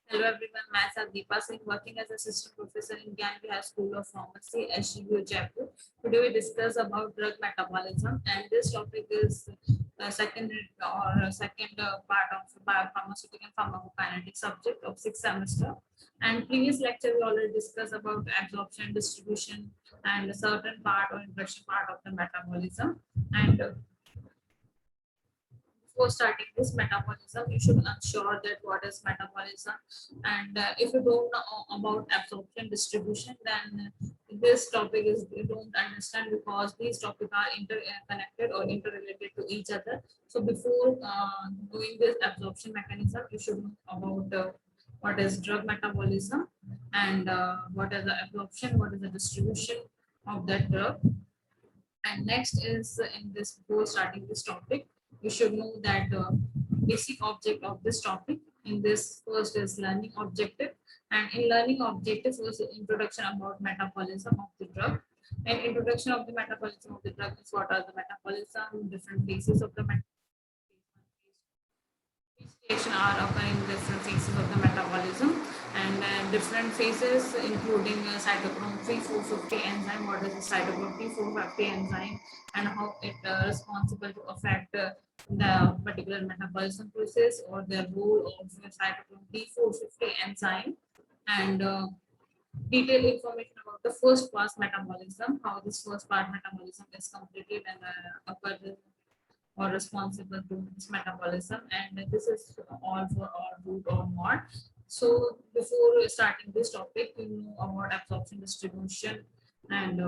Hello everyone, myself Deepa Singh, working as assistant professor in Gyan High School of Pharmacy, SGVU Jaipur. Today we discuss about drug metabolism, and this topic is second part of biopharmaceutical and pharmacokinetic subject of sixth semester. And previous lecture we already discussed about absorption, distribution, and a certain part or introduction part of the metabolism. And before starting this metabolism, you should ensure that what is metabolism. And if you don't know about absorption distribution, then this topic is you don't understand because these topics are interconnected or interrelated to each other. So before doing this absorption mechanism, you should know about what is drug metabolism and what is the absorption, what is the distribution of that drug. And next is in this before starting this topic, you should know that basic object of this topic. In this first is learning objective, and in learning objective was the introduction about metabolism of the drug. And introduction of the metabolism of the drug is what are the metabolism, different phases of the metabolism. Station are occurring in different phases of the metabolism, and different phases including cytochrome 3450 enzyme, what is the cytochrome 3450 enzyme and how it responsible to affect the particular metabolism process or the role of the cytochrome 3450 enzyme, and detailed information about the first pass metabolism, how this first part metabolism is completed and occurs or responsible to its metabolism, and this is all for all root or not. So before starting this topic, we know about absorption distribution and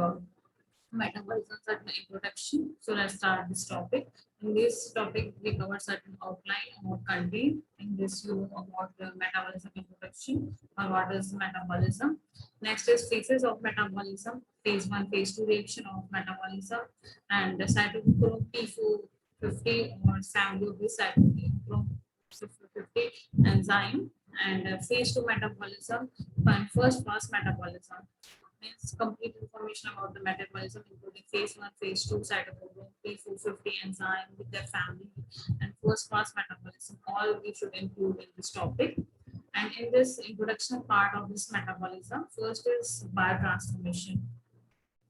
metabolism certain introduction. So let's start this topic. In this topic, we cover certain outline about content. In this, you know about the metabolism introduction or what is metabolism. Next is phases of metabolism, phase 1, phase 2 reaction of metabolism, and the cytochrome P450 or SAMDO cytochrome 50 enzyme, and phase 2 metabolism and first pass metabolism means complete information about the metabolism, including phase 1, phase 2, cytochrome P450 enzyme with their family, and first pass metabolism. All we should include in this topic. And in this introduction part of this metabolism, first is biotransformation.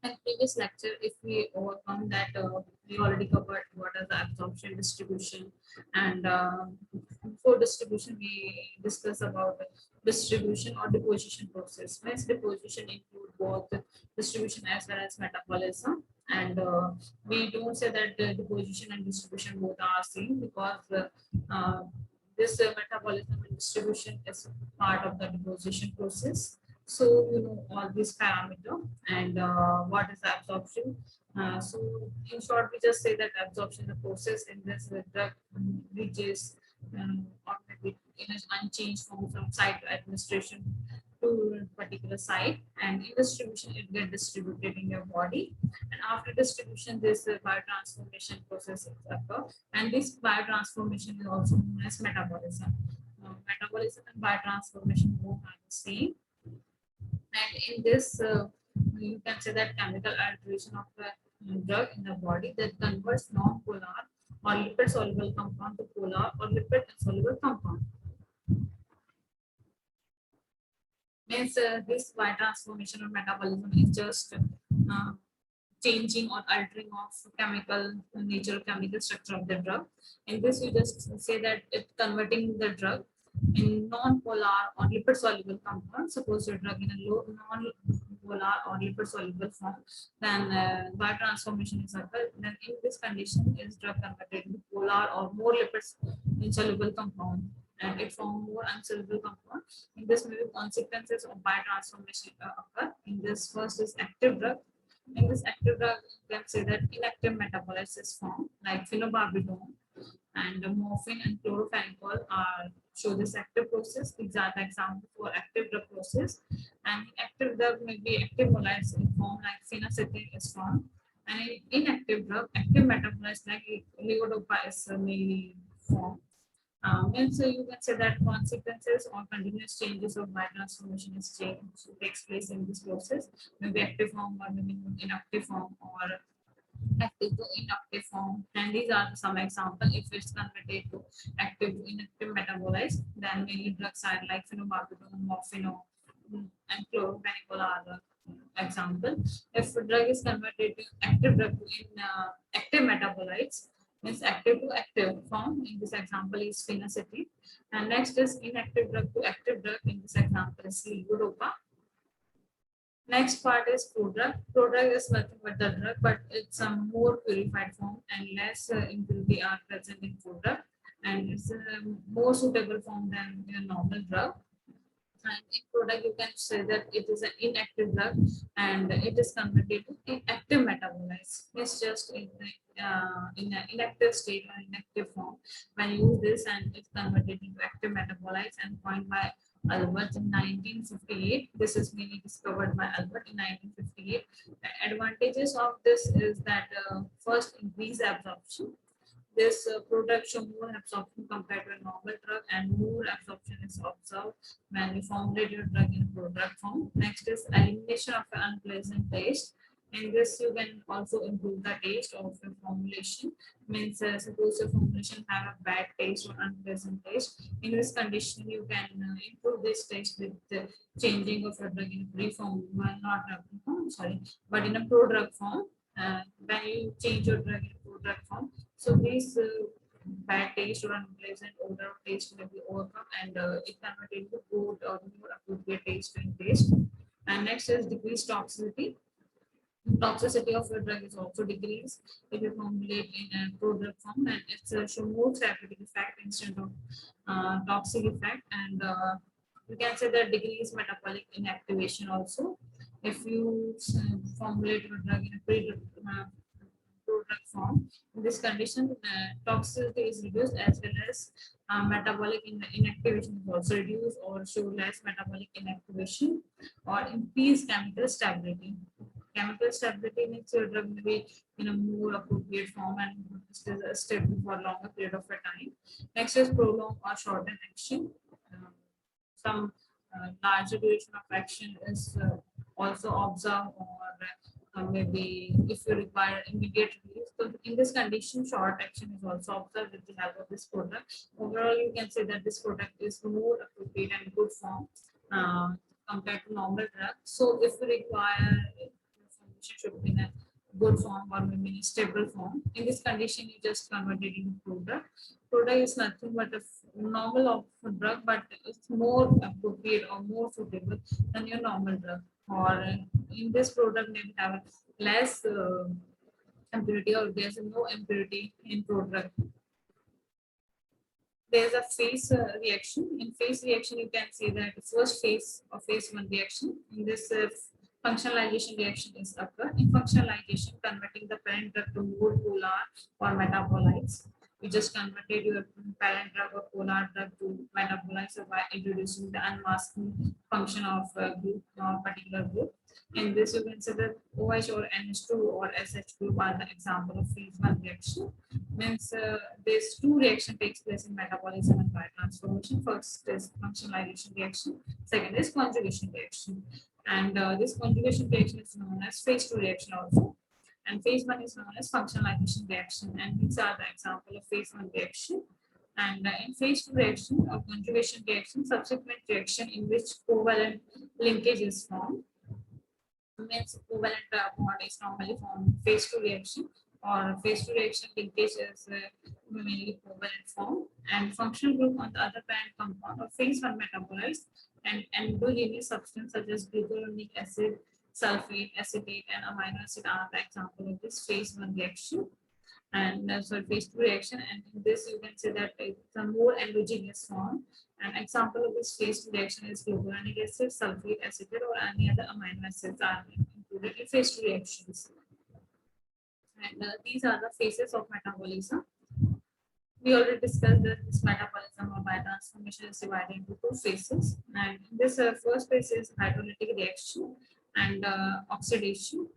In previous lecture, if we overcome that, we already covered what is the absorption distribution, and before distribution, we discuss about distribution or deposition process. Means deposition include both distribution as well as metabolism, and we don't say that the deposition and distribution both are same because this metabolism and distribution is part of the deposition process. So you know all these parameter, and what is the absorption. So in short, we just say that absorption is a process in this drug reaches or maybe in an unchanged form from site to administration to a particular site, and in distribution it gets distributed in your body, and after distribution this biotransformation process occur, and this biotransformation is also known as metabolism. Metabolism and biotransformation both are the same, and in this you can say that chemical alteration of the drug in the body that converts non-polar or lipid soluble compound to polar or lipid insoluble compound. Means this biotransformation or metabolism is just changing or altering of chemical nature, chemical structure of the drug. In this, you just say that it converting the drug in non-polar or lipid soluble compound. Suppose your drug in a low non-polar or lipid soluble form, then biotransformation is occurred. Then in this condition, is drug converted into polar or more lipids insoluble compound, and it form more insoluble compound. In this, maybe consequences of biotransformation occur. In this, first is active drug. In this active drug, you can say that inactive metabolites is formed, like phenobarbital, and morphine and chlorophenicol are show this active process. These are the examples for active drug process. And active drug may be active molecules in form like phenacetin is formed. And in inactive drug, active metabolites like levodopa is mainly formed. And so you can say that consequences or continuous changes of biotransformation is takes place in this process, maybe active form or maybe inactive form, or active to inactive form. And these are some examples. If it's converted to active to inactive metabolites, then mainly drugs are like phenobarbital, morphino, and chlorobenical are the example. If a drug is converted to active drug in active metabolites, means active to active form. In this example is phenacetine. And next is inactive drug to active drug. In this example is levodopa. Next part is prodrug. Prodrug is nothing but the drug, but it's a more purified form and less impurity are present in prodrug, and it's a more suitable form than a normal drug. And in product, you can say that it is an inactive drug and it is converted to active metabolites. It's just in an inactive state or inactive form. When you use this and it's converted into active metabolites and coined by Albert in 1958. This is mainly discovered by Albert in 1958. The advantages of this is that first, increase absorption. This product show more absorption compared to a normal drug, and more absorption is observed when you formulate your drug in product form. Next is elimination of an unpleasant taste. In this, you can also improve the taste of your formulation. Means suppose your formulation have a bad taste or unpleasant taste. In this condition, you can improve this taste with the changing of your drug in a pre-form, well, not a form, sorry, but in a product form. When you change your drug in a product form, so these bad taste or unpleasant odor or taste may be overcome, and it converted into good or more appropriate taste and taste. And next is decreased toxicity. Toxicity of your drug is also decreased if you formulate in a product form, and it's show more therapeutic effect instead of toxic effect. And you can say that decreased metabolic inactivation also. If you formulate your drug in a product form, in this condition, toxicity is reduced as well as metabolic inactivation is also reduced or show less metabolic inactivation or increase chemical stability. Chemical stability means your drug may be in a more appropriate form and is stable for a longer period of time. Next is prolonged or shortened action. Some larger duration of action is also observed, or maybe if you require immediate release. So in this condition, short action is also observed with the help of this product. Overall, you can say that this product is more appropriate and good form compared to normal drug. So if you require should be in a good form or maybe in a stable form. In this condition, you just convert it into product. Product is nothing but a normal of drug, but it's more appropriate or more suitable than your normal drug. Or in this product, maybe have less impurity or there's no impurity in product. There's a phase reaction. In phase reaction, you can see that the first phase of phase 1 reaction. In this functionalization reaction is occur. In functionalization, converting the parent drug to more polar or metabolites. You just converted your parent drug or polar drug to metabolites by introducing the unmasking function of a group or particular group. In this, you can say that OH or NH2 or SH group are the example of phase 1 reaction. Means this two reaction takes place in metabolism and biotransformation. First is functionalization reaction. Second is conjugation reaction. And this conjugation reaction is known as phase 2 reaction also. And phase 1 is known as functionalization reaction. And these are the example of phase 1 reaction. And in phase 2 reaction or conjugation reaction, subsequent reaction in which covalent linkage is formed. Means covalent bond is normally formed in phase 2 reaction, or phase 2 reaction linkage is mainly covalent form, and functional group on the other parent compound of phase 1 metabolites and endogenous substance such as glucuronic acid, sulfate, acetate, and amino acid are the example of this phase 1 reaction. And so phase 2 reaction, and in this you can say that it's a more endogenous form. An example of this phase 2 reaction is glucuronic acid, sulfate, acetate, or any other amino acids are included in phase 2 reactions. And these are the phases of metabolism. We already discussed that this metabolism or biotransformation is divided into two phases. And this first phase is hydrolytic reaction and oxidation.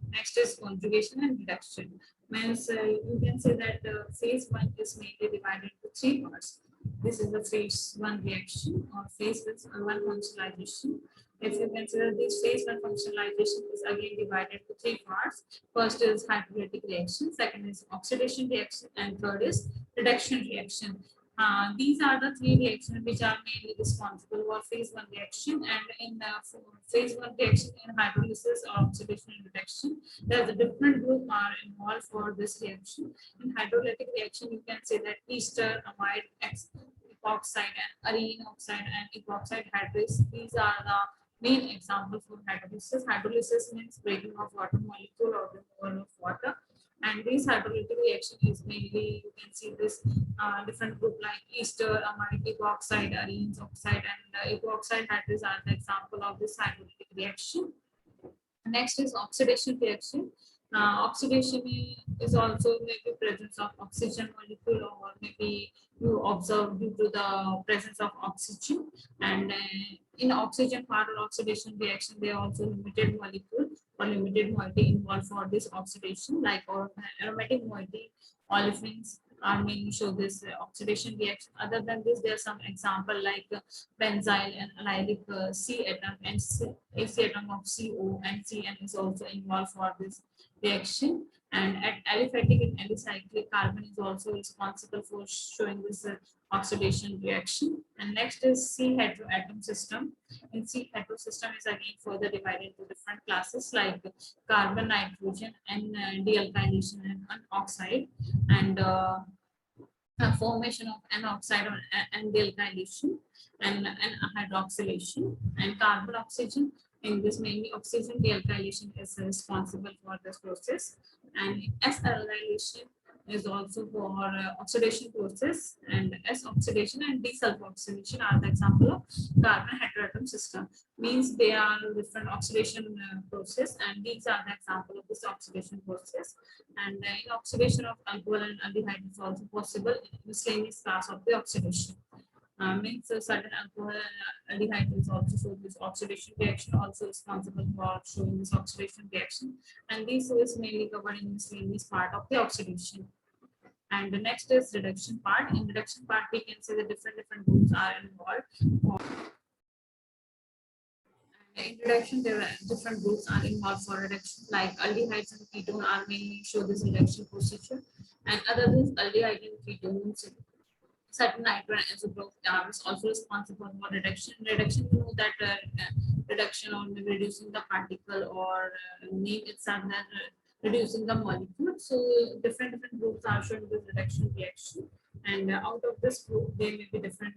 Next is conjugation and reduction. Means you can say that phase 1 is mainly divided into three parts. This is the phase 1 reaction or phase 1 functionalization. If you consider this phase one functionalization is again divided to three parts. First is hydrolytic reaction, second is oxidation reaction, and third is reduction reaction. These are the three reactions which are mainly responsible for phase one reaction. And in phase one reaction in hydrolysis or oxidation and reduction, there are different groups are involved for this reaction. In hydrolytic reaction, you can say that ester, amide, epoxide, and arene oxide and epoxide hydrase. These are the main example for hydrolysis. Hydrolysis means breaking of water molecule or removal of water. And this hydrolytic reaction is mainly, you can see this different group like ester, amide, epoxide, arenes oxide, and epoxide hydrase are the example of this hydrolytic reaction. Next is oxidation reaction. Oxidation is also maybe presence of oxygen molecule, or maybe you observe due to the presence of oxygen. And in oxygen part or oxidation reaction, there are also limited molecule or limited moiety involved for this oxidation, like or aromatic moiety, olefins are mainly show this oxidation reaction. Other than this, there are some example like benzyl and allylic C atom and AC atom of CO and CN is also involved for this reaction. And at aliphatic and alicyclic, carbon is also responsible for showing this oxidation reaction. And next is C heteroatom system. In C hetero system is again further divided into different classes like carbon, nitrogen, and dealkylation and oxide. And formation of an oxide or an dealkylation and an hydroxylation and carbon oxygen. In this, mainly oxygen dealkylation is responsible for this process, and S-alkylation is also for oxidation process, and S-oxidation and desulfoxylation are the example of carbon heteroatom system. Means they are different oxidation process, and these are the example of this oxidation process. And in oxidation of alcohol and aldehyde is also possible in miscellaneous class of the oxidation. Means certain alcohol and aldehyde is also show this oxidation reaction, also responsible for showing this oxidation reaction. And this is mainly covered in miscellaneous part of the oxidation. And the next is reduction part. In reduction part, we can say the different groups are involved. In reduction, there are different groups are involved for reduction, like aldehydes and ketone are mainly show this reduction procedure. And other than aldehyde and ketones, certain nitrogen isotopes are also responsible for reduction. Reduction, you know that reduction or maybe reducing the particle or name itself that reducing the molecule. So different groups are showing this reduction reaction, and out of this group, there may be different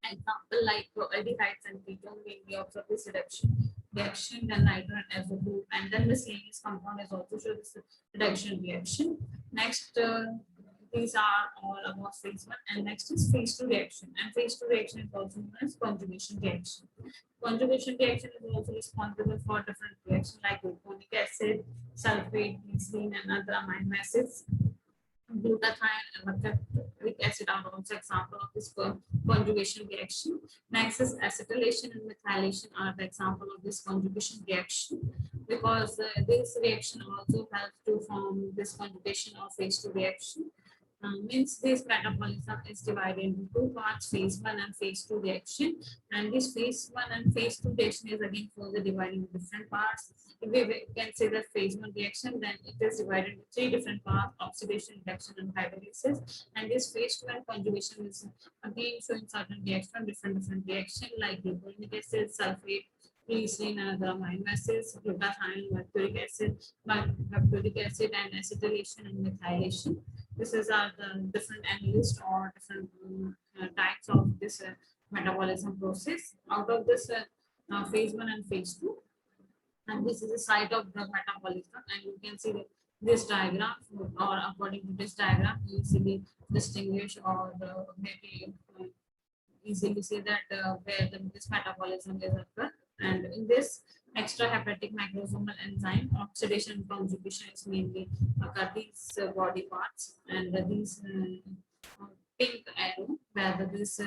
example like aldehydes and ketone may be observed this reaction, then nitrogen isotope, and then miscellaneous compound is also show this reduction reaction. Next. These are all about phase one, and next is phase two reaction. And phase two reaction is also known as conjugation reaction. Conjugation reaction is also responsible for different reactions like gluconic acid, sulfate, glycerine, and other amino acids. Glutathione and mercuric acid are also example of this conjugation reaction. Next is acetylation and methylation are the example of this conjugation reaction, because this reaction also helps to form this conjugation of phase two reaction. Means this metabolism is divided into two parts, phase one and phase two reaction. And this phase one and phase two reaction is again further divided into different parts. If we can say that phase one reaction, then it is divided into three different parts: oxidation, reduction, and hydrolysis. And this phase two and conjugation is again showing certain reaction, different reaction like gluconic acid, sulfate, glycerine, and other amino acids, glutathione, mercuric acid, and acetylation and methylation. This is the different analysts or different types of this metabolism process. Out of this phase one and phase two, and this is the site of drug metabolism, and you can see this diagram, or according to this diagram, you easily distinguish or maybe easily say that where this metabolism is occur. And in this extrahepatic macrosomal enzyme, oxidation and conjugation is mainly occur these body parts, and these pink arrow where this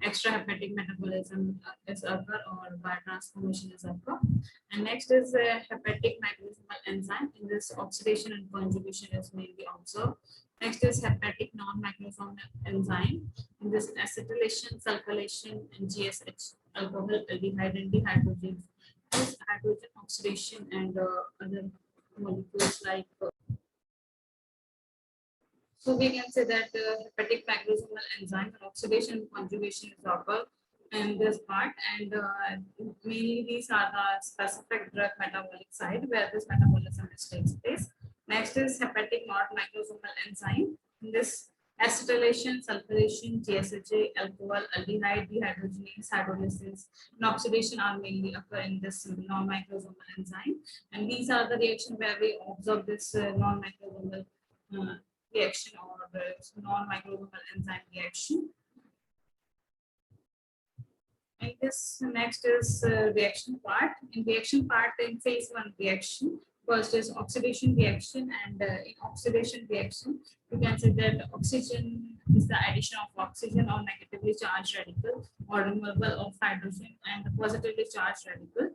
extrahepatic metabolism is occur or biotransformation is occur. And next is hepatic macrosomal enzyme. In this, oxidation and conjugation is mainly observed. Next is hepatic non-macrosomal enzyme. In this, acetylation, sulfylation, and GSH alcohol, aldehyde, and dehydrogenase. This hydrogen oxidation and other molecules like so we can say that hepatic macrosomal enzyme oxidation conjugation is occur in this part, and mainly these are the specific drug metabolic site where this metabolism takes place. Next is hepatic not macrosomal enzyme. In this acetylation, sulfuration, GSHA, alcohol, aldehyde, dehydrogenase, hydrolysis, and oxidation are mainly occur in this non-macrosomal enzyme. And these are the reaction where we observe this non-macrosomal uh, reaction or non-microbial enzyme reaction. And this next is reaction part. In reaction part, in phase one reaction, first is oxidation reaction, and in oxidation reaction, you can say that oxygen is the addition of oxygen or negatively charged radical or removal of hydrogen and positively charged radical.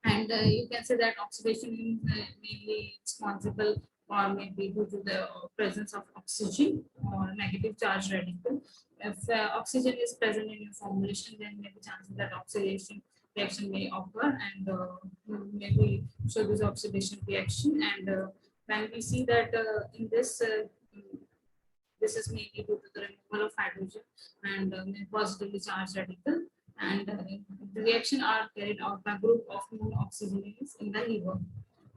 And you can say that oxidation is mainly responsible or maybe due to the presence of oxygen or negative charge radical. If oxygen is present in your formulation, then maybe chances that oxidation reaction may occur, and maybe show this oxidation reaction. And when we see that in this this is mainly due to the removal of hydrogen and positively charged radical, and the reaction are carried out by group of non-oxygenases in the liver.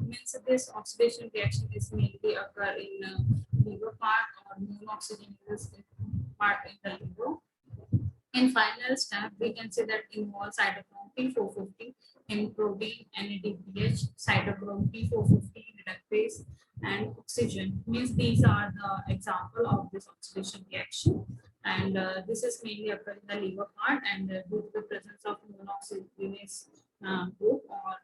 Means this oxidation reaction is mainly occur in liver part or non-oxygenases part in the liver. In final step, we can say that involves cytochrome P450 in protein, NADPH, cytochrome P450 reductase, and oxygen. Means these are the example of this oxidation reaction, and this is mainly occur in the liver part, and due to the presence of non-oxygenase group or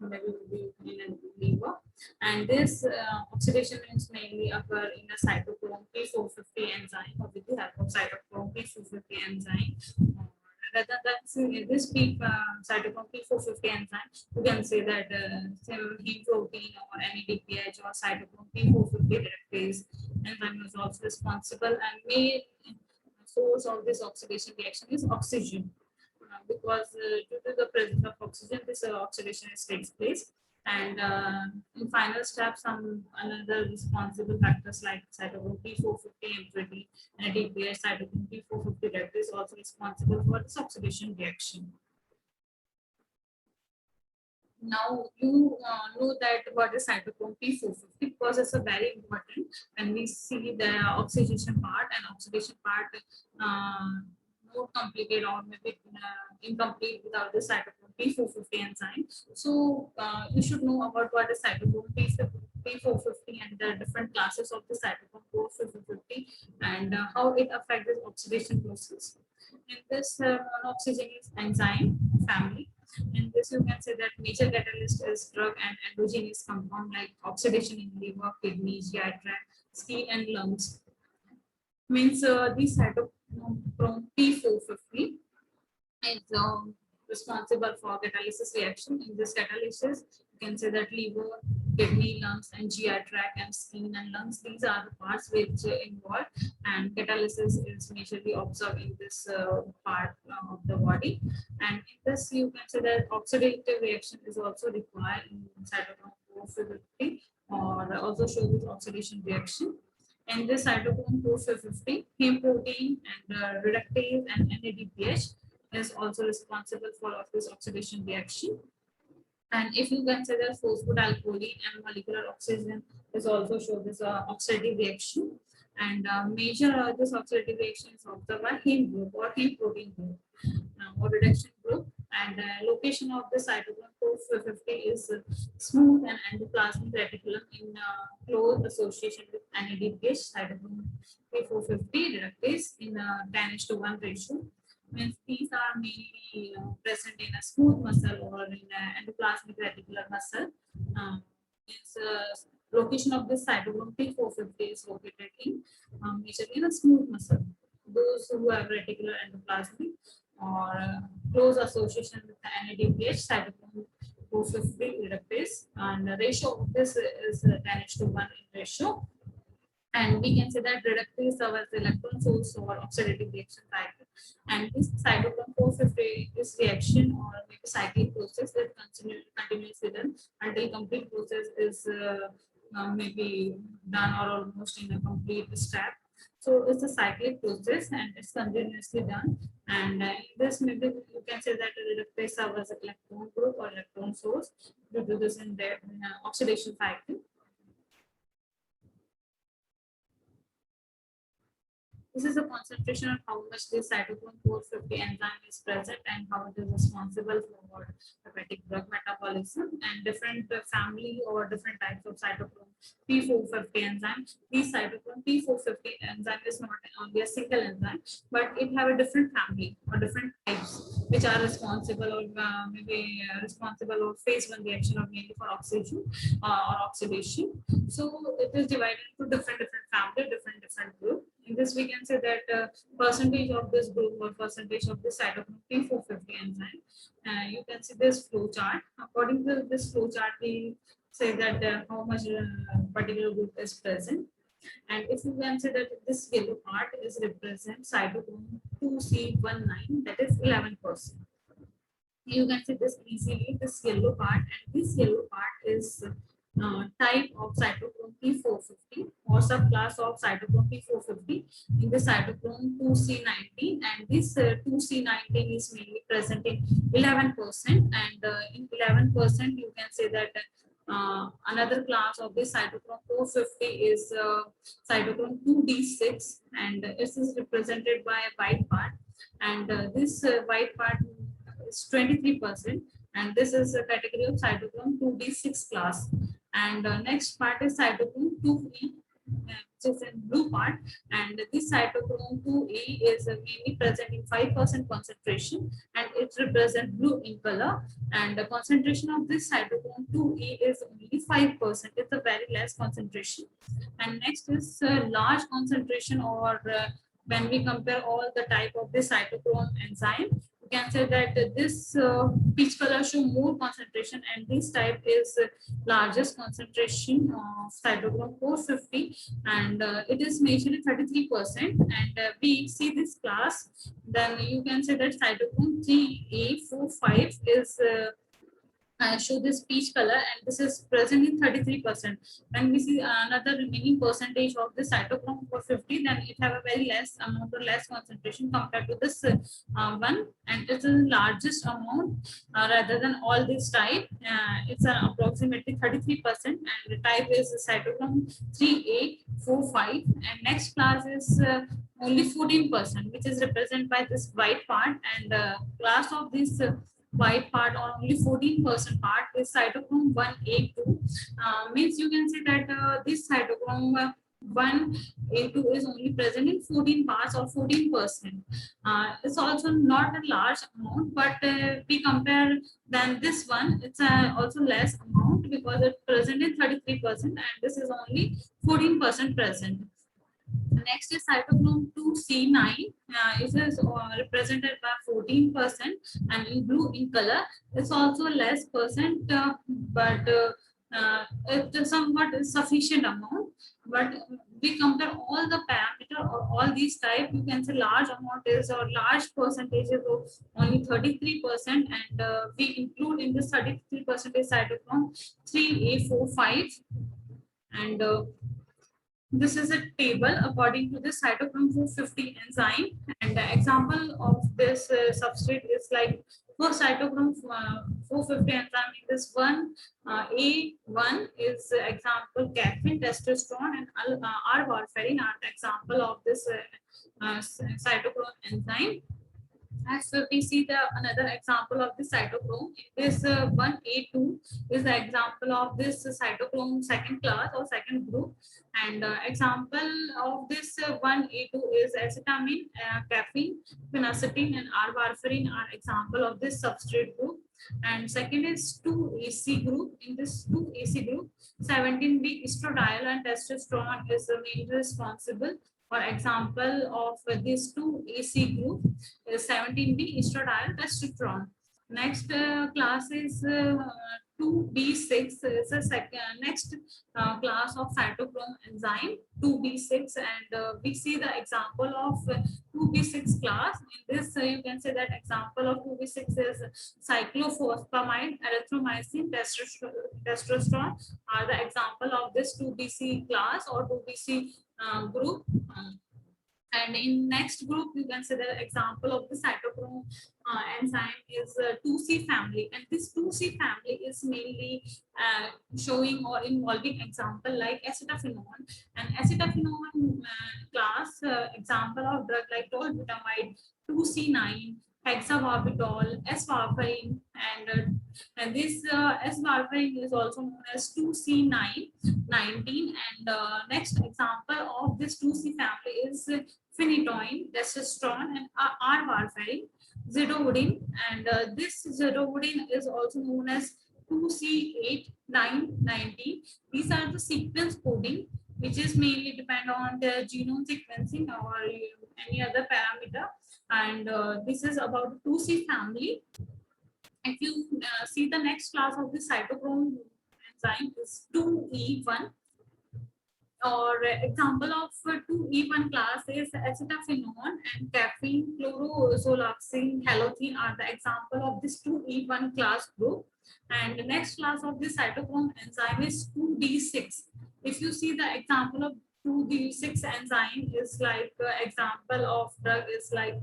maybe will be in a liver, and this oxidation is mainly occur in the cytochrome P450 enzyme or with the help of cytochrome P450 enzyme. Rather than this cytochrome P450 enzyme, you can say that heme protein or NADPH or cytochrome P450 reductase enzyme is also responsible, and main source of this oxidation reaction is oxygen. Because due to the presence of oxygen, this oxidation takes place. And in final step, some another responsible factors like cytochrome P450 impurity and ADPase cytochrome P450 reductase is also responsible for this oxidation reaction. Now you know that what is cytochrome P450 because it's a very important when we see the oxidation part and oxidation part more complicated or maybe incomplete without the cytochrome P450 enzyme. So you should know about what is cytochrome P450 and the different classes of the cytochrome P450 and how it affects the oxidation process. In this non-oxygenase enzyme family, in this you can say that major catalyst is drug and endogenous compound like oxidation in liver, kidney, GI tract, skin, and lungs. Means this cytochrome P450 is responsible for catalysis reaction. In this catalysis, you can say that liver, kidney, lungs, and GI tract and skin and lungs. These are the parts which involved, and catalysis is majorly observed in this part of the body. And in this, you can say that oxidative reaction is also required in cytochrome P450, or also show this oxidation reaction. And this cytochrome P450, heme protein and reductase and NADPH is also responsible for this oxidation reaction. And if you consider phosphatidylcholine and molecular oxygen is also show this oxidative reaction. And major this oxidative reaction is observed by heme group or heme protein group or reduction group. And location of the cytochrome P450 is smooth and endoplasmic reticulum in close association with NADPH cytochrome P450 reductase in 10:1 ratio. Means these are mainly present in a smooth muscle or in an endoplasmic reticular muscle. Location of this cytochrome P450 is located in majorly in a smooth muscle. Those who have reticular endoplasmic or close association with the NADPH cytochrome P450 reductase, and the ratio of this is 10:1 ratio. And we can say that reductase serves as electron source or oxidative reaction type And this cytochrome 450 is reaction or maybe cyclic process that continuously done until complete process is maybe done or almost in a complete step. So it's a cyclic process and it's continuously done. And in this, maybe you can say that the reductase serves as a electron group or electron source due to this in their oxidation cycle. This is the concentration of how much this cytochrome 450 enzyme is present and how it is responsible for hepatic drug metabolism and different family or different types of cytochrome P450 enzyme. These cytochrome P450 enzyme is not only a single enzyme, but it have a different family or different types which are responsible or maybe responsible of phase 1 reaction or mainly for oxidation or oxidation. So it is divided into different family, different group. In this, we can say that percentage of this group or percentage of this cytochrome P450 enzyme. You can see this flow chart. According to this flow chart, we say that how much particular group is present. And if you can say that this yellow part is represent cytochrome 2C19, that is 11%. You can see this easily, this yellow part, and this yellow part is type of cytochrome P450 or subclass of cytochrome P450 in the cytochrome 2C19, and this 2C19 is mainly present in 11%, and in 11% you can say that another class of this cytochrome 450 is cytochrome 2D6, and this is represented by a white part, and this white part is 23%, and this is a category of cytochrome 2D6 class. And next part is cytochrome 2E, which is in blue part, and this cytochrome 2E is mainly present in 5% concentration, and it represents blue in color, and the concentration of this cytochrome 2E is only 5%. It's a very less concentration. And next is large concentration, or when we compare all the type of this cytochrome enzyme, you can say that this peach color show more concentration, and this type is largest concentration of cytochrome 450, and it is majorly 33%. And we see this class, then you can say that cytochrome 3A45 is show this peach color, and this is present in 33%. When we see another remaining percentage of the cytochrome 450, then it have a very less amount or less concentration compared to this one, and it's the largest amount rather than all this type. It's approximately 33%, and the type is cytochrome 3A45, and next class is only 14%, which is represented by this white part, and class of this white part or only 14% part is cytochrome 1A2. Means you can say that this cytochrome 1A2 is only present in 14 parts or 14%. It's also not a large amount, but we compare than this one, it's also less amount because it's present in 33%, and this is only 14% present. Next is cytochrome 2C9. It is represented by 14% and in blue in color. It's also less percent, but it is somewhat sufficient amount. But we compare all the parameter or all these type, you can say large amount is or large percentages of only 33%, and we include in this 33% cytochrome 3A45, and this is a table according to the cytochrome 450 enzyme, and the example of this substrate is like for cytochrome 450 enzyme in this one, A1 is example caffeine, testosterone, and R-warfarin are the example of this cytochrome enzyme. As we see the another example of the cytochrome, this 1A2 is the example of this cytochrome second class or second group, and example of this 1A2 is acetamine, caffeine, phenacetin, and R-warfarin are example of this substrate group. And second is 2AC group. In this 2AC group, 17B estradiol and testosterone is the main responsible. For example of these 2AC group is 17B estradiol testosterone. Next class is 2B6 is the next class of cytochrome enzyme 2B6, and we see the example of 2B6 class. In this, you can say that example of 2B6 is cyclophosphamide, erythromycin, testosterone are the example of this 2BC class or 2BC group. And in next group, you can say the example of the cytochrome enzyme is 2C family, and this 2C family is mainly showing or involving example like acetophenone, and acetophenone class example of drug like tolbutamide, 2C9, hexavarvitol, S-warfarin, and this S-warfarin is also known as 2C919. And next example of this 2C family is phenytoin, testosterone, and R-warfarin, zidovudine, and this zidovudine is also known as 2C8919. These are the sequence coding, which is mainly depend on the genome sequencing or any other parameter, and this is about 2C family. If you see the next class of the cytochrome enzyme is 2E1, or example of 2E1 class is acetophenone and caffeine, chlorozoloxane, halothane are the example of this 2E1 class group. And the next class of the cytochrome enzyme is 2D6. If you see the example of 2D6 enzyme is like example of drug is like,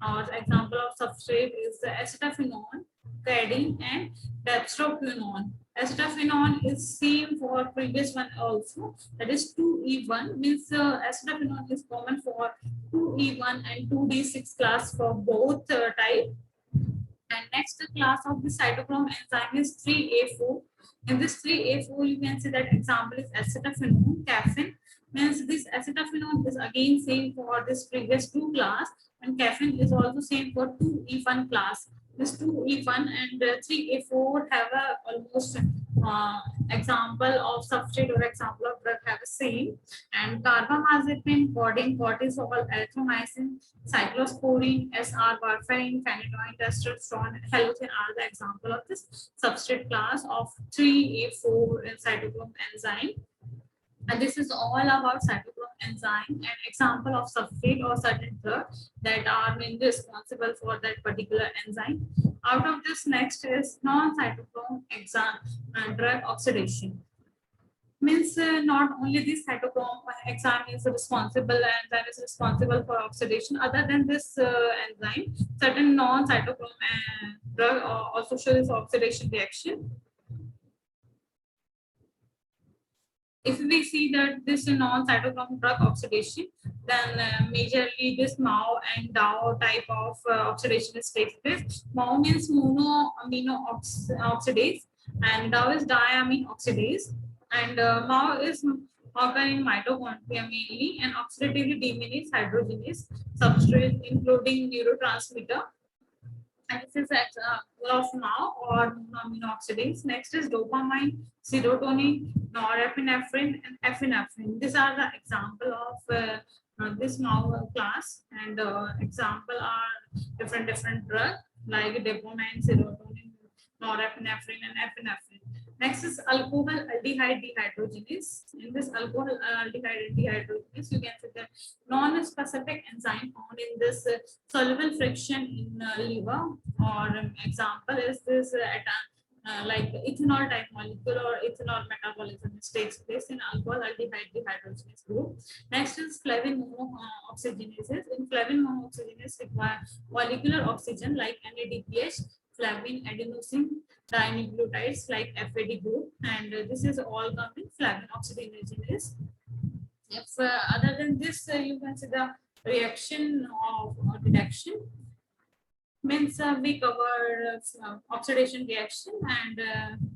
or example of substrate is acetophenone, cadine, and dextroquinone. Acetophenone is same for previous one also, that is 2E1, means acetophenone is common for 2E1 and 2D6 class for both type. And next class of the cytochrome enzyme is 3A4. In this 3A4, you can see that example is acetophenone, caffeine, means this acetophenone is again same for this previous two class, and caffeine is also same for 2E1 class. This 2E1 and 3A4 have a almost example of substrate or example of drug have the same, and carbamazepine, codeine, cortisol, erythromycin, cyclosporine, SR, warfarin, phenytoin, testosterone, halothane are the example of this substrate class of 3A4 in cytochrome enzyme. And this is all about cytochrome enzyme and example of substrate or certain drug that are mainly responsible for that particular enzyme. Out of this, next is non-cytochrome drug oxidation. Means not only this cytochrome enzyme is responsible, enzyme is responsible for oxidation. Other than this enzyme, certain non-cytochrome drug also shows oxidation reaction. If we see that this non-cytochrome drug oxidation, then majorly this MAO and DAO type of oxidation is takes place. MAO means monoamino oxidase, and DAO is diamine oxidase. And MAO is occur in mitochondria mainly, and oxidatively deaminase hydrogenase substrate including neurotransmitter. And this is example of MAO or monoamino oxidase. Next is dopamine, serotonin, norepinephrine, and epinephrine. These are the example of this MAO class, and example are different drug like dopamine, serotonin, norepinephrine, and epinephrine. Next is alcohol aldehyde dehydrogenase. In this alcohol aldehyde dehydrogenase, you can see the non-specific enzyme found in this soluble friction in liver. Or example is this like ethanol type molecule or ethanol metabolism, which takes place in alcohol aldehyde dehydrogenase group. Next is flavin monooxygenases. In flavin monooxygenase require molecular oxygen like NADPH, flavin, adenosine dinucleotides like FAD group, and this is all coming flavin oxygenase. If other than this, you can see the reaction of detection. Means we cover oxidation reaction, and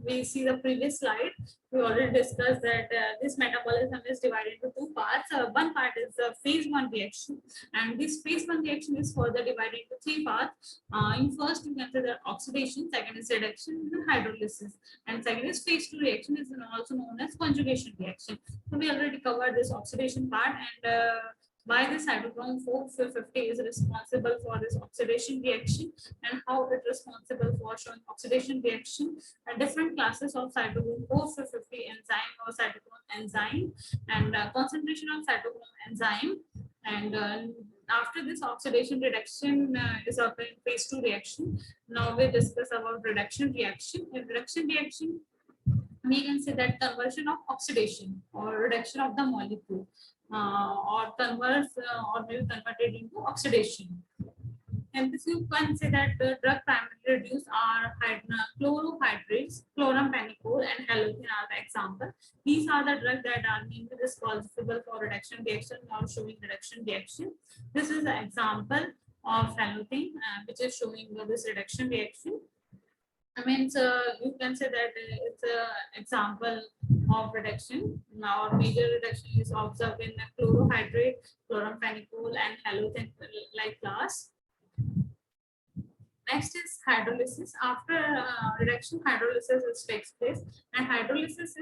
we see the previous slide. We already discussed that this metabolism is divided into two parts. One part is the phase 1 reaction, and this phase 1 reaction is further divided into three parts. In first, you consider oxidation, second is reduction, and hydrolysis, and second is phase 2 reaction, is also known as conjugation reaction. So we already covered this oxidation part, and why the cytochrome 450 is responsible for this oxidation reaction and how it is responsible for showing oxidation reaction, and different classes of cytochrome 450 enzyme or cytochrome enzyme, and concentration of cytochrome enzyme. And after this oxidation reduction is occurring phase 2 reaction. Now we discuss about reduction reaction. In reduction reaction, we can say that conversion of oxidation or reduction of the molecule, or converts or maybe converted into oxidation. And this you can say that the drug primarily reduce are chlorohydrates, chloramphenicol and halogen are the example. These are the drugs that are mainly responsible for reduction reaction or showing reduction reaction. This is the example of halogen, which is showing this reduction reaction. I mean, so you can say that it's an example of reduction. Now, major reduction is observed in chlorohydrate, chloramphenicol, and halogen like class. Next is hydrolysis. After reduction, hydrolysis takes place, and hydrolysis is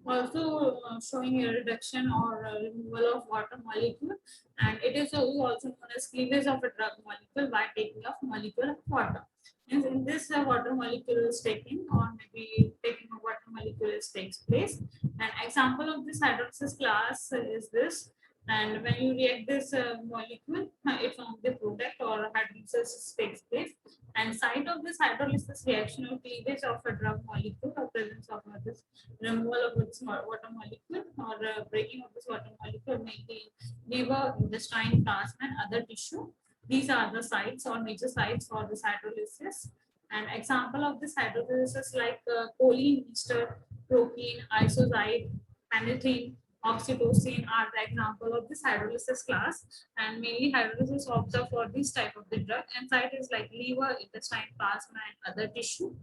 also showing a reduction or removal of water molecule, and it is also known as cleavage of a drug molecule by taking of molecule of water. And in this, water molecule is taken, or maybe taking of water molecule takes place. An example of this hydrolysis class is this. And when you react this molecule, it forms the product or hydrolysis takes place. And site of this hydrolysis reaction or cleavage of a drug molecule or presence of this removal of its water molecule or breaking of this water molecule may be liver, intestine, plasma, and other tissue. These are the sites or major sites for this hydrolysis. An example of this hydrolysis like choline, ester, protein, isozyde, pantethine, oxytocin are the example of this hydrolysis class, and mainly hydrolysis observed for this type of the drug, and site is like liver, intestine, plasma, and other tissue.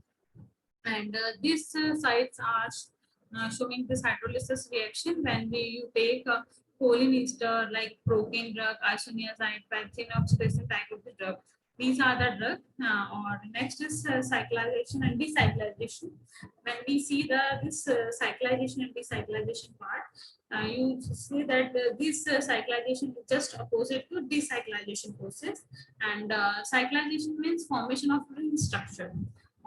And these sites are showing this hydrolysis reaction when you take choline ester like protein drug, isoniazide, pantene, oxidation type of the drug. These are the drugs. Or next is cyclization and decyclization. When we see this cyclization and decyclization part, you see that this cyclization is just opposite to decyclization process, and cyclization means formation of ring structure.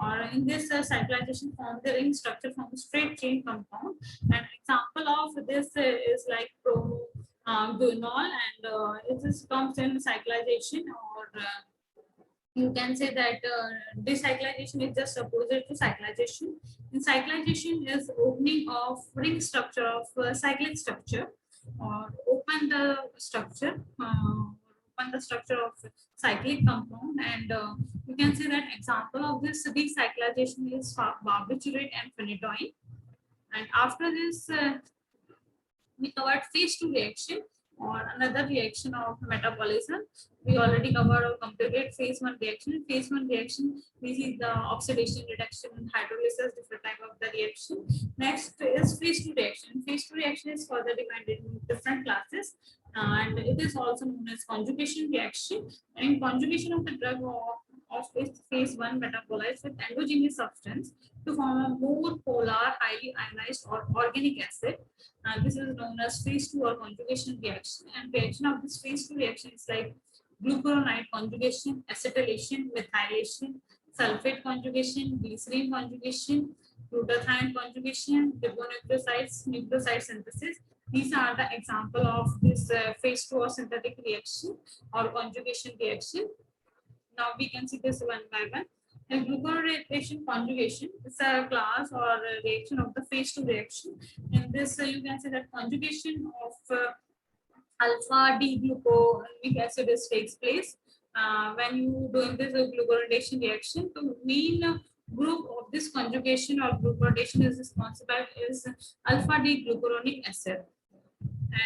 Or in this cyclization form, the ring structure from straight chain compound. An example of this is like guanol, and it comes in cyclization, or you can say that decyclization is just opposite to cyclization. In cyclization is opening of ring structure of cyclic structure, or open the structure of cyclic compound, and you can say that example of this decyclization is barbiturate and phenytoin. And after this, we covered phase 2 reaction or another reaction of metabolism. We already covered or completed phase 1 reaction. Phase 1 reaction, we see the oxidation, reduction, hydrolysis, different type of the reaction. Next is phase 2 reaction. Phase 2 reaction is further divided in different classes, and it is also known as conjugation reaction. And in conjugation of the drug of phase 1 metabolized with endogenous substance to form a more polar, highly ionized or organic acid. This is known as phase 2 or conjugation reaction. And reaction of this phase 2 reaction is like glucuronide conjugation, acetylation, methylation, sulfate conjugation, glycerine conjugation, glutathione conjugation, ribonucleosides, nucleoside synthesis. These are the example of this phase 2 or synthetic reaction or conjugation reaction. Now we can see this one by one. And glucuronidation conjugation is a class or a reaction of the phase 2 reaction. In this, you can say that conjugation of alpha D-gluconic acid takes place when you doing this glucuronidation reaction. The main group of this conjugation or glucuronidation is responsible is alpha D-glucuronic acid.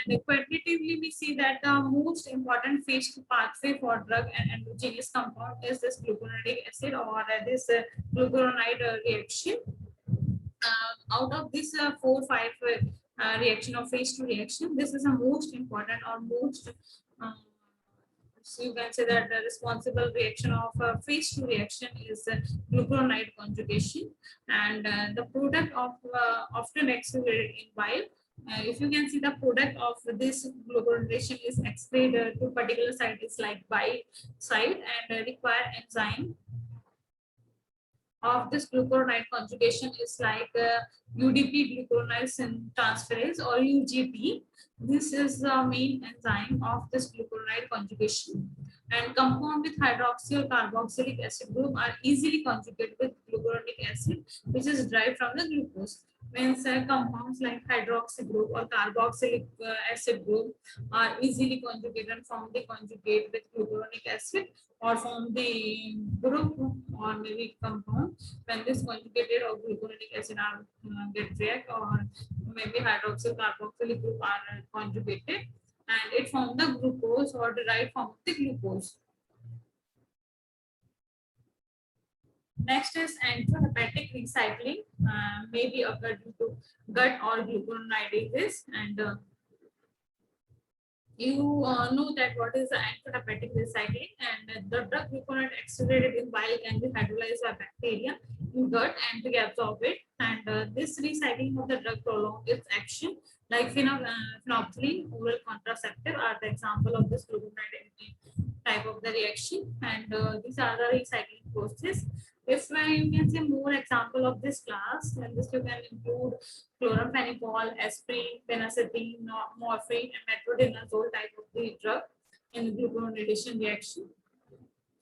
And quantitatively, we see that the most important phase 2 pathway for drug and endogenous compound is this glucuronidase acid or this glucuronide reaction. Out of this 4-5 reaction of phase 2 reaction, this is the most important or most so you can say that the responsible reaction of phase 2 reaction is glucuronide conjugation, and the product of often accelerated in bile If you can see the product of this glucuronidation is excreted to particular site is like by site and require enzyme of this glucuronide conjugation is like UDP glucuronide transferase or UGP. This is the main enzyme of this glucuronide conjugation. And compound with hydroxy or carboxylic acid group are easily conjugated with glucuronic acid, which is derived from the glucose. Means compounds like hydroxy group or carboxylic acid group are easily conjugated from the conjugate with glucuronic acid or from the group or maybe compound when this conjugated or glucuronic acid are get react or maybe hydroxyl carboxylic group are conjugated and it forms the glucose or derived from the glucose. Next is antihepatic recycling, maybe occur due to gut or glucuronidase and you know that what is the antihepatic recycling and the drug gluconate excreted in bile can be hydrolyzed by bacteria in gut and they absorb it and this recycling of the drug prolongs its action like phenolphthalein oral contraceptive are the example of this gluconate type of the reaction and these are the recycling process. If you can see more example of this class, then this you can include chloramphenicol, aspirin, phenacetin, morphine, and metronidazole type of the drug in glucuronidation reaction.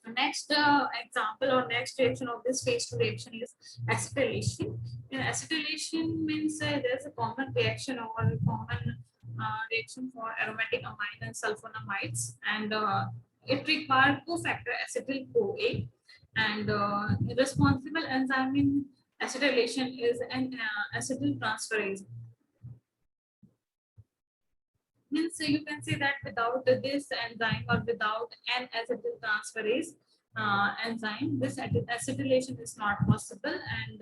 The next example or next reaction of this phase 2 reaction is acetylation. And acetylation means there's a common reaction or a common reaction for aromatic amine and sulfonamides and it requires cofactor acetyl CoA and responsible enzyme in acetylation is an acetyl transferase. Means you can say that without this enzyme or without an acetyl transferase enzyme, this acetylation is not possible and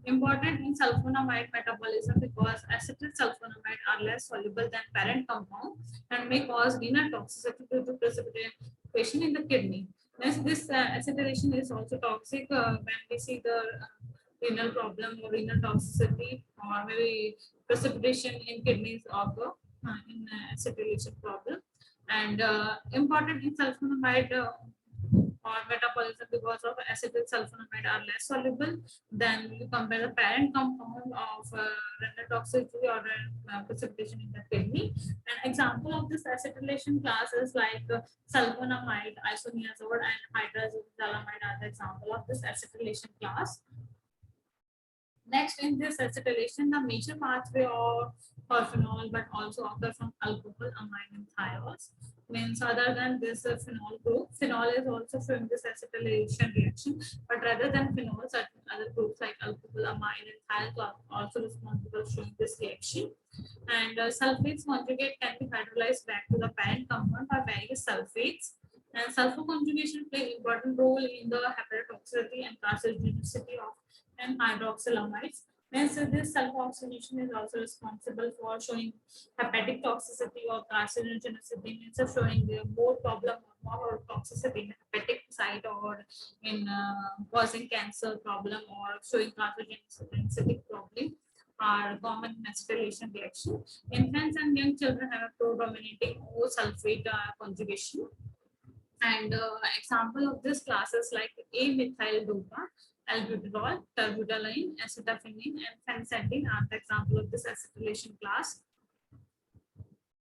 important in sulfonamide metabolism because acetyl sulfonamide are less soluble than parent compound and may cause renal toxicity due to precipitation in the kidney. This acetylation is also toxic when we see the renal problem or renal toxicity or maybe precipitation in kidneys of the in acetylation problem and important in sulfonamide or metabolism because of acetyl sulfonamide are less soluble than you compare the parent compound of renal toxicity or precipitation in the kidney. An example of this acetylation class is like sulfonamide, isoniazide, and hydrazine are the example of this acetylation class. Next, in this acetylation, the major pathway of phenol, but also occur from alcohol, amine, and thiols. Means other than this phenol group, phenol is also from this acetylation reaction, but rather than phenol, certain other groups like alcohol, amine, and thiols are also responsible for showing this reaction. And sulfates conjugate can be hydrolyzed back to the parent compound by various sulfates. And sulfur conjugation play important role in the hepatotoxicity and carcinogenicity of and hydroxylamides. Hence, this sulfoxidation is also responsible for showing hepatic toxicity or carcinogenicity, means of showing more problem or more toxicity in hepatic side or in causing cancer problem or showing carcinogenicity problem are common in acetylation reaction. Infants and young children have a predominating O sulfate conjugation. And example of this classes like A-methyl dopa, albuterol, terbutaline, acetafenone, and phencyclidine are the example of this acetylation class.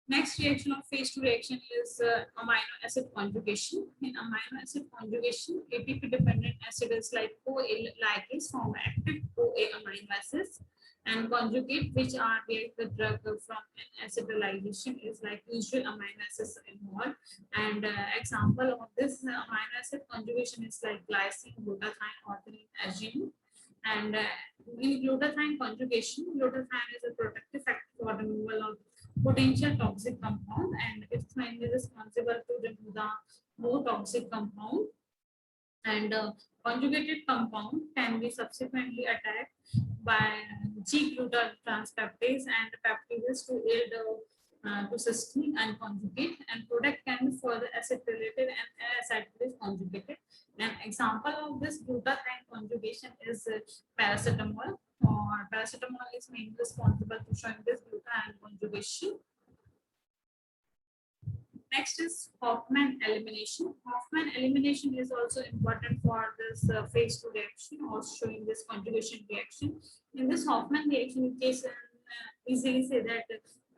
Next reaction of phase 2 reaction is amino acid conjugation. In amino acid conjugation, ATP dependent acids like CoA ligase form active CoA amino acids and conjugate which are react the drug from an acetylation is like usual amino acids involved and example of this amino acid conjugation is like glycine, glutathione, orthine, arginine and in glutathione conjugation, glutathione is a protective factor for removal of potential toxic compound and it's mainly responsible to remove the more toxic compound and conjugated compound can be subsequently attacked by G-glutatranspeptase and peptides to yield to cysteine and conjugate and product can be further acylated and acetylase conjugated. An example of this glutathione conjugation is paracetamol or paracetamol is mainly responsible to showing this gluta and conjugation. Next is Hofmann elimination. Hofmann elimination is also important for this phase 2 reaction or showing this conjugation reaction. In this Hofmann reaction, you can easily say that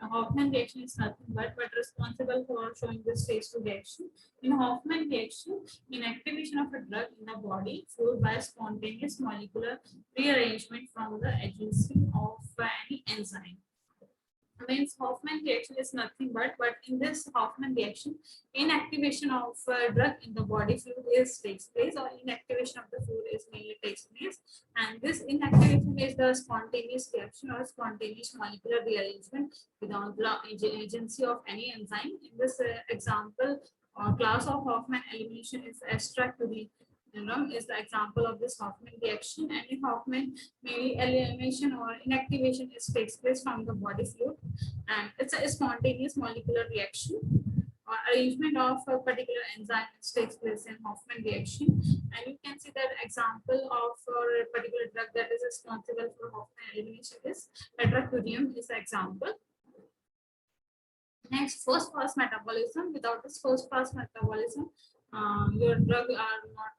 Hofmann reaction is nothing but responsible for showing this phase 2 reaction. In Hofmann reaction, inactivation of a drug in the body followed by spontaneous molecular rearrangement from the agency of any enzyme. Means Hofmann reaction is nothing but in this Hofmann reaction, inactivation of drug in the body fluid takes place, or inactivation of the fluid is mainly takes place, and this inactivation is the spontaneous reaction or spontaneous molecular rearrangement without the agency of any enzyme. In this example or class of Hofmann elimination is extractory is the example of this Hofmann reaction, and in Hofmann mainly elimination or inactivation takes place from the body fluid, and it's a spontaneous molecular reaction or arrangement of a particular enzyme takes place in Hofmann reaction. And you can see that example of a particular drug that is responsible for Hofmann elimination is tetraquinium is the example. Next, first pass metabolism. Without this first pass metabolism, your drug are not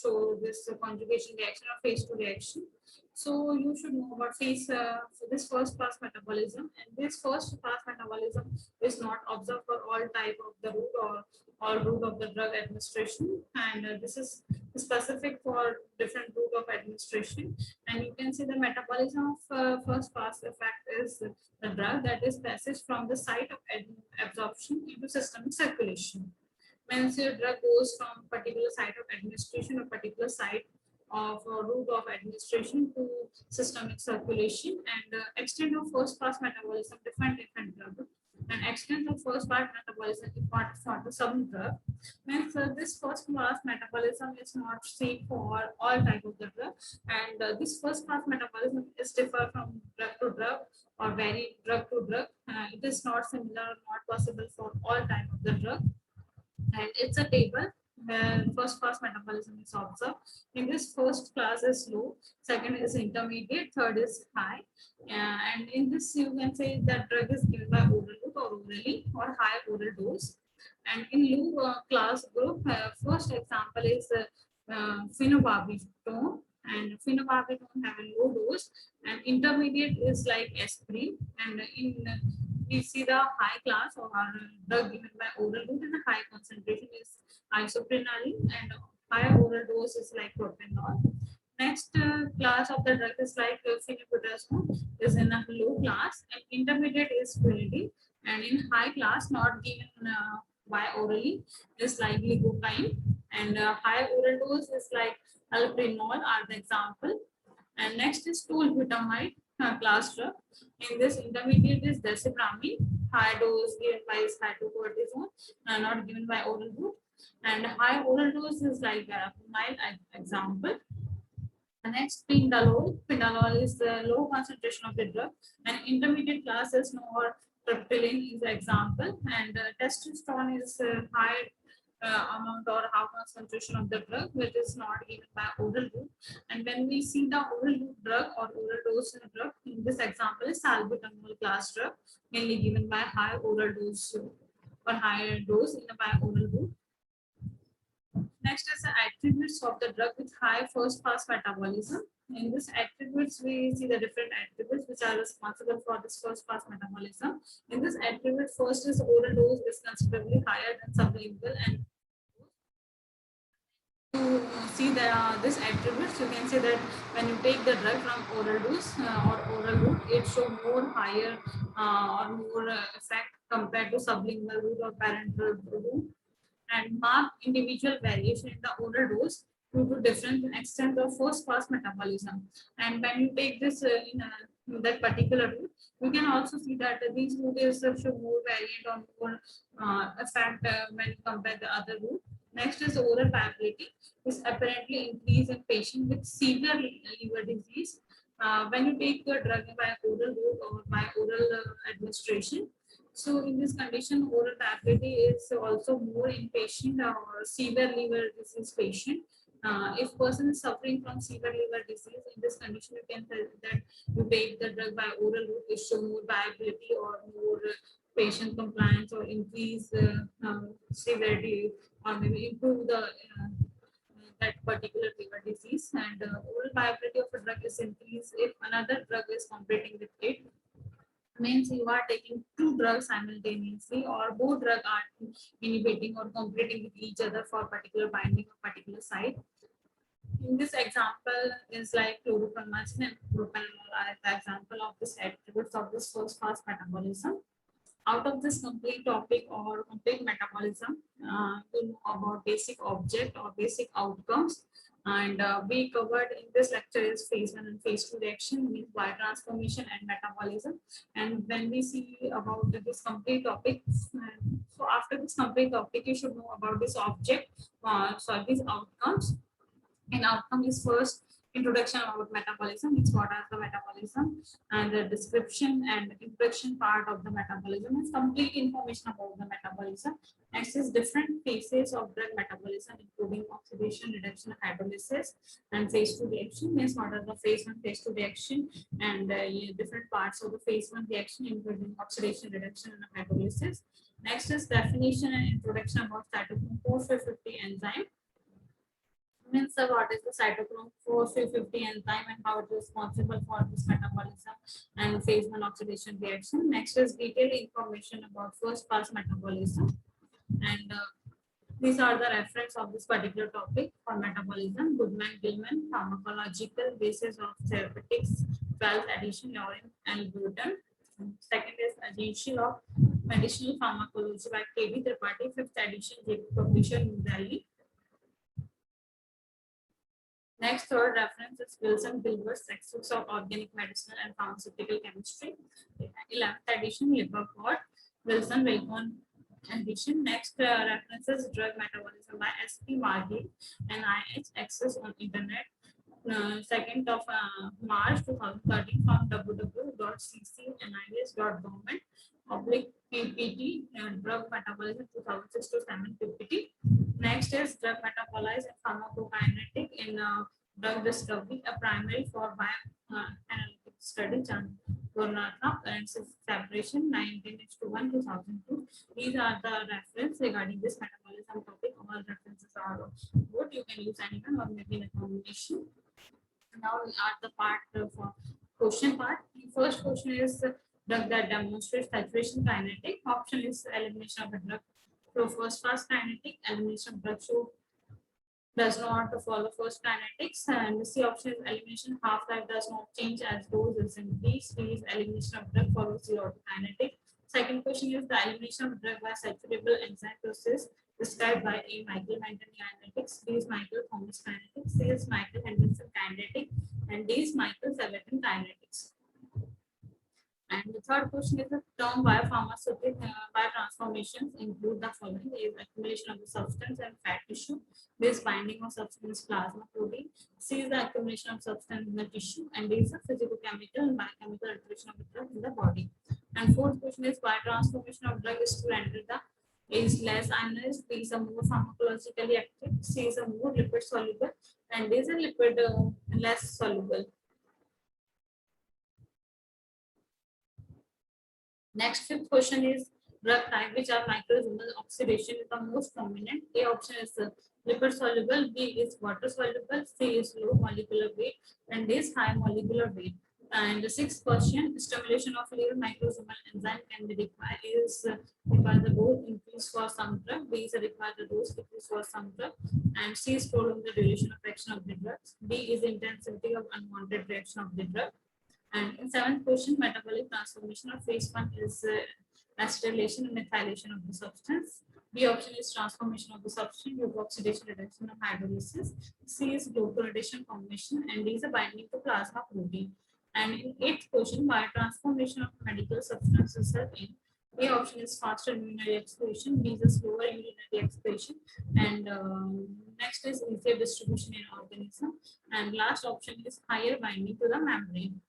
show this conjugation reaction or phase 2 reaction. So you should know about this first pass metabolism, and this first pass metabolism is not observed for all type of the route or all route of the drug administration, and this is specific for different route of administration. And you can see the metabolism of first pass effect is the drug that is passage from the site of absorption into systemic circulation. Means your drug goes from particular site of administration or particular site of route of administration to systemic circulation, and extent of first pass metabolism different drug, and extent of first pass metabolism important for the some drug. Means this first pass metabolism is not same for all type of the drug, and this first pass metabolism is differ from drug to drug or vary drug to drug. It is not similar, not possible for all type of the drug, and it's a table where first pass metabolism is observed. In this, first class is low, second is intermediate, third is high, and in this you can say that drug is given by oral route or orally or high oral dose. And in low class group, first example is phenobarbital, and phenobarbital have a low dose, and intermediate is like aspirin, and in we see the high class or drug given by oral route and high concentration is isoprenaline, and higher oral dose is like propanol. Next class of the drug is like phenobarbital is in a low class, and intermediate is quinidine, and in high class not given by orally is like lidocaine, and high oral dose is like allopurinol are the example. And next is tolbutamide class drug. In this, intermediate is desipramine, high dose given by hydrocortisone, not given by oral route, and high oral dose is like verapamil example. The next, pindalol. Pindalol is the low concentration of the drug, and intermediate class is nortriptyline is the example, and testosterone is high amount or high concentration of the drug, which is not given by oral route. And when we see the oral route drug or oral dose drug, in this example is salbutamol class drug, mainly given by high oral dose or higher dose in the by oral route. Next is the attributes of the drug with high first pass metabolism. In this attributes, we see the different attributes which are responsible for this first pass metabolism. In this attribute, first is oral dose is considerably higher than sublingual, and to see this attributes, you can say that when you take the drug from oral dose or oral route, it show more higher or more effect compared to sublingual route or parenteral route, and mark individual variation in the oral dose due to different extent of first pass metabolism. And when you take this in that particular route, we can also see that these routes show more variant on more effect when you compare the other route. Next is oral viability is apparently increased in patients with severe liver disease when you take the drug by oral route or by oral administration. So in this condition, oral viability is also more in patient or severe liver disease patient. If person is suffering from severe liver disease, in this condition, you can tell that you take the drug by oral route, it show more viability or more patient compliance or increase severity or maybe improve the that particular liver disease. And oral viability of a drug is increased if another drug is competing with it. Means you are taking two drugs simultaneously or both drugs are inhibiting or competing with each other for particular binding of particular site. In this example is like chlorpromazine and propranolol are the example of this attributes of this first pass metabolism. Out of this complete topic or complete metabolism, to know about basic object or basic outcomes, and we covered in this lecture is phase 1 and phase 2 reaction, means biotransformation and metabolism. And when we see about this complete topic, so after this complete topic, you should know about this object, these outcomes. And outcome is first introduction about metabolism, means what are the metabolism, and the description and introduction part of the metabolism is complete information about the metabolism. Next is different phases of drug metabolism, including oxidation, reduction, hydrolysis, and phase 2 reaction. Means what are the phase 1, phase 2 reaction, and different parts of the phase 1 reaction, including oxidation, reduction, and hydrolysis. Next is definition and introduction about cytochrome 450 enzyme. Means what is the cytochrome 450 enzyme and how it is responsible for this metabolism and phase 1 oxidation reaction. Next is detailed information about first pass metabolism, and these are the reference of this particular topic for metabolism. Goodman-Gilman, pharmacological basis of therapeutics, 12th edition, Lauren and Bruton. Second is Essential of Medicinal Pharmacology by K.D. Tripathi, 5th edition, publisher New Delhi. Next, third reference is Wilson Gilbert's Textbooks of Organic Medicine and Pharmaceutical Chemistry, 11th edition, Liverpool, Wilson Wilcon edition. Next reference is Drug Metabolism by S.P. Margate and I.H. Access on Internet, 2nd of March 2013 from www.ccnis.government PPT Drug Metabolism 2006 to 7 PPT. Next is drug metabolism and pharmacokinetic in drug discovery, a primary for bioanalytic study, Gurnatha, and separation 19:1 2002. These are the reference regarding this metabolism topic. All references are good. You can use anyone or maybe in a combination. Now we are the part for question part. The first question is drug that demonstrates saturation kinetic. Option is elimination of the drug through first pass kinetic. Elimination of drug show does not follow first kinetics. And C option is elimination half-life does not change as dose is increased. D is elimination of drug follows zero kinetic. Second question is the elimination of drug by saturable enzyme process described by A. Michael Menten kinetics, B is Michael Thomas kinetics, C is Michael Henderson kinetic, and D is Michael Sabatin kinetics. And the third question is the term biopharmaceutical biotransformations include the following: is accumulation of the substance and fat tissue, this binding of substance plasma protein, C is the accumulation of substance in the tissue, and D is the physicochemical and biochemical alteration of the drug in the body. And fourth question is biotransformation of drug is to render the is less ionized, B is a more pharmacologically active, C is a more lipid soluble, and D is a lipid less soluble. Next, fifth question is drug type which are microsomal oxidation is the most prominent. A option is lipid soluble, B is water soluble, C is low molecular weight, and D is high molecular weight. And the sixth question, stimulation of liver microsomal enzyme can be required is require the dose increase for some drug, B is require the dose decrease for some drug, and C is prolong the duration of action of the drugs, D is intensity of unwanted reaction of the drug. And in seventh question, metabolic transformation of phase 1 is acetylation and methylation of the substance. B option is transformation of the substance due to oxidation, reduction, of hydrolysis. C is glucuronidation formation, and D is a binding to plasma protein. And in eighth question, biotransformation of medical substances are in. A option is faster urinary excretion, B is a slower urinary excretion, and next is easier distribution in organism, and last option is higher binding to the membrane.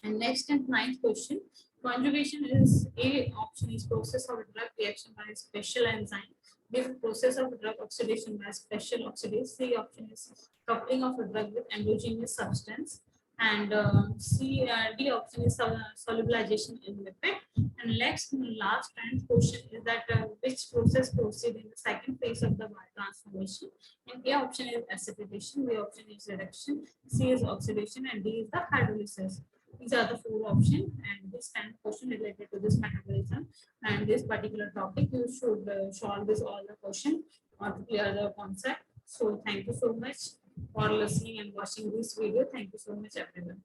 And next and ninth question, conjugation is A option is process of a drug reaction by a special enzyme This process of drug oxidation by special oxidase. C option is coupling of a drug with endogenous substance. And D option is solubilization in lipid. And next, last and question is that which process proceeds in the second phase of the biotransformation? And A option is acidification, B option is reduction, C is oxidation, and D is the hydrolysis. These are the four options, and this kind of question related to this metabolism and this particular topic. You should solve this all the question or to clear the concept. So thank you so much for listening and watching this video. Thank you so much, everyone.